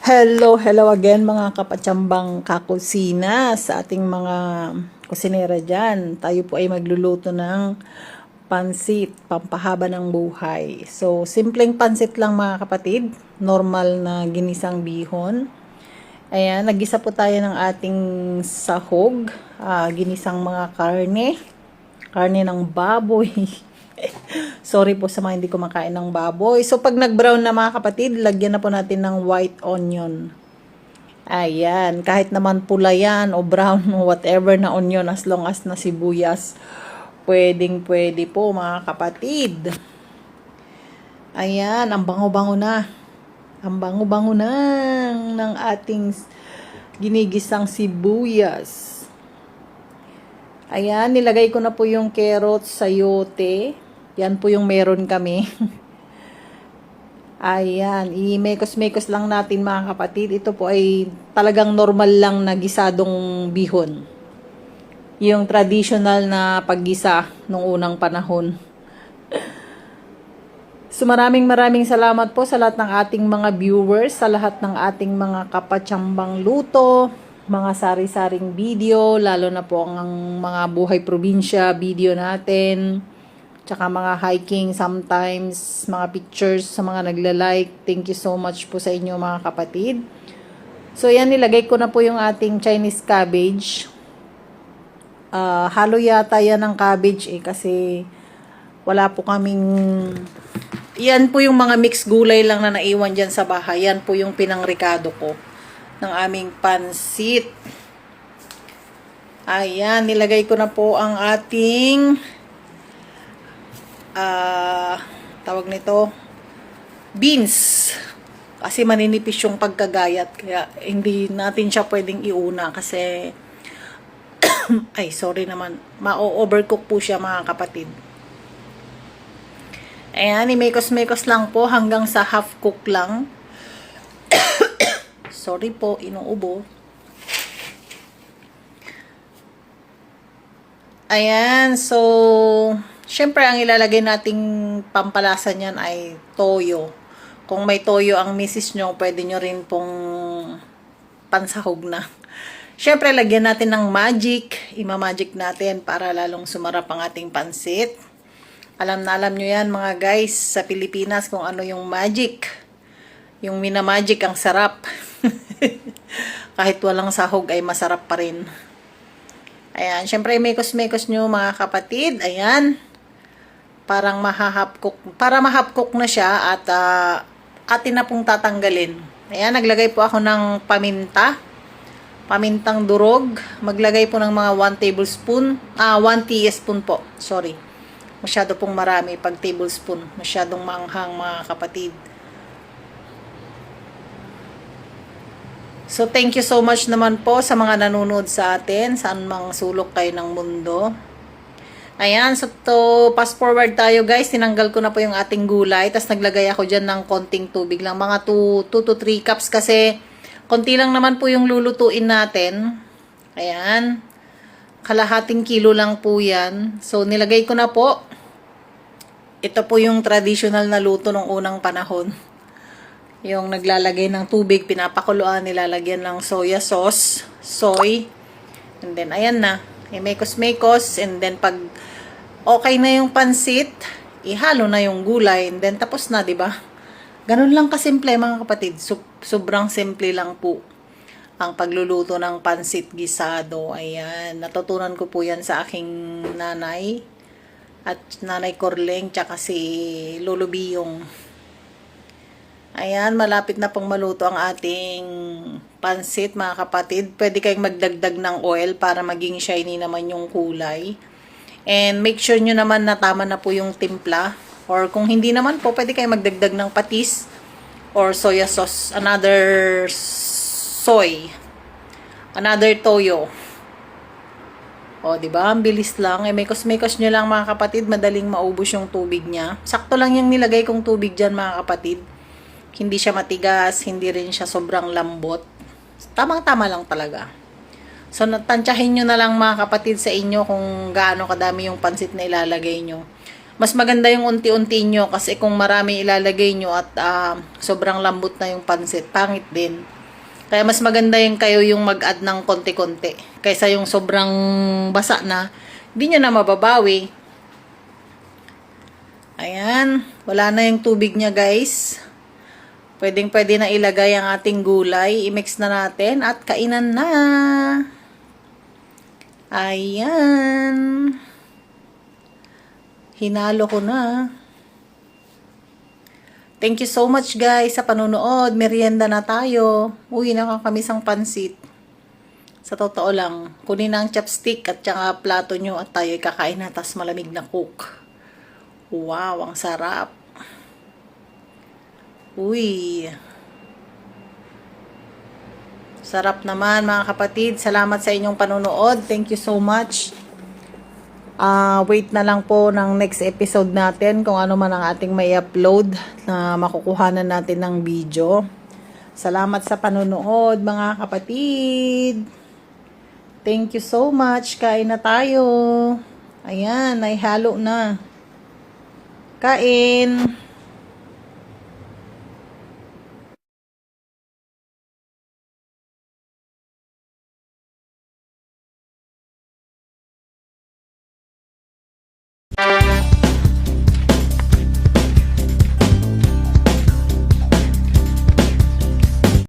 Hello again mga kapatsambang kakusina sa ating mga kusinera dyan. Tayo po ay magluluto ng pansit, pampahaba ng buhay. So, simpleng pansit lang mga kapatid, normal na ginisang bihon. Ayan, nagisa po tayo ng ating sahog, ginisang mga karne ng baboy. Sorry po sa mga hindi kumakain ng baboy. So, pag nag-brown na mga kapatid, lagyan na po natin ng white onion. Ayan. Kahit naman pula yan o brown o whatever na onion as long as na sibuyas, pwede po mga kapatid. Ayan. Ang bango-bango na. Ang bango-bango na ng ating ginigisang sibuyas. Ayan. Nilagay ko na po yung carrots, sayote. Yan po yung meron kami. Ayan, i-mekos-mekos lang natin mga kapatid. Ito po ay talagang normal lang na gisadong bihon. Yung traditional na paggisa nung unang panahon. So maraming salamat po sa lahat ng ating mga viewers, sa lahat ng ating mga kapatsambang luto, mga sari-saring video, lalo na po ang mga buhay probinsya video natin. Tsaka mga hiking sometimes, mga pictures sa mga nagla-like. Thank you so much po sa inyo mga kapatid. So yan, nilagay ko na po yung ating Chinese cabbage. Halo yata yan ng cabbage kasi wala po kaming... Yan po yung mga mixed gulay lang na naiwan dyan sa bahay. Yan po yung pinangrikado ko ng aming pansit. Ayan, nilagay ko na po ang ating... tawag nito beans kasi maninipis yung pagkagayat kaya hindi natin siya pwedeng iuna kasi ay sorry naman, ma-overcook po siya mga kapatid. Ayan, i-mekos-mekos lang po hanggang sa half cook lang. Sorry po, inuubo. Ayan, so syempre, ang ilalagay nating pampalasa niyan ay toyo. Kung may toyo ang misis nyo, pwede nyo rin pong pansahog na. Syempre, lagyan natin ng magic. Ima-magic natin para lalong sumarap ang ating pansit. Alam nyo yan mga guys, sa Pilipinas kung ano yung magic. Yung minamagic ang sarap. Kahit walang sahog ay masarap pa rin. Ayan, syempre, mekos-mekos nyo mga kapatid. Ayan. Parang para mahapkok na siya at atin na pong tatanggalin. Ayan, naglagay po ako ng pamintang durog. Maglagay po ng mga 1 tablespoon, 1 teaspoon po, sorry. Masyado pong marami pag tablespoon, masyadong maanghang mga kapatid. So, thank you so much naman po sa mga nanonood sa atin, saan mang sulok kayo ng mundo. Ayan, so fast forward tayo guys. Tinanggal ko na po yung ating gulay. Tapos naglagay ako dyan ng konting tubig lang. Mga 2 to 3 cups kasi konti lang naman po yung lulutuin natin. Ayan. Kalahating kilo lang po yan. So nilagay ko na po. Ito po yung traditional na luto ng unang panahon. Yung naglalagay ng tubig, pinapakuluan, nilalagyan ng soya sauce, soy. And then ayan na. I-mekos-mekos, and then pag okay na yung pansit, ihalo na yung gulay, and then tapos na, 'di ba? Ganun lang kasimple mga kapatid. Sobrang simple lang po ang pagluluto ng pansit gisado. Ayan, natutunan ko po 'yan sa aking nanay at nanay Corleng tsaka si Lolo Biyong. Ayan, malapit na pong maluto ang ating pansit mga kapatid. Pwede kayong magdagdag ng oil para maging shiny naman yung kulay. And make sure nyo naman na tama na po yung timpla. Or kung hindi naman po, pwede kayong magdagdag ng patis or soya sauce. Another toyo. O, diba? Ang bilis lang. Mekos-mekos nyo lang mga kapatid. Madaling maubos yung tubig niya. Sakto lang yung nilagay kong tubig dyan mga kapatid. Hindi siya matigas, hindi rin siya sobrang lambot. Tamang-tama lang talaga. So, tansyahin nyo na lang mga kapatid sa inyo kung gaano kadami yung pansit na ilalagay nyo. Mas maganda yung unti-unti nyo kasi kung marami ilalagay nyo at sobrang lambot na yung pansit, pangit din. Kaya mas maganda yung kayo yung mag-add ng konti-konti. Kaysa yung sobrang basa na, hindi nyo na mababawi. Ayan. Wala na yung tubig niya, guys. Pwedeng-pwede na ilagay ang ating gulay. I-mix na natin at kainan na. Ayan. Hinalo ko na. Thank you so much guys sa panunood. Merienda na tayo. Uy, nakakamisang pansit. Sa totoo lang, kunin na ang chopstick at saka plato nyo at tayo kakain na tas malamig na cook. Wow, ang sarap. Uy. Sarap naman mga kapatid. Salamat sa inyong panunood. Thank you so much. Wait na lang po ng next episode natin kung ano man ang ating may upload na makukuhanan natin ng video. Salamat sa panunood mga kapatid. Thank you so much. Kain na tayo. Ayan, ay halo na. Kain.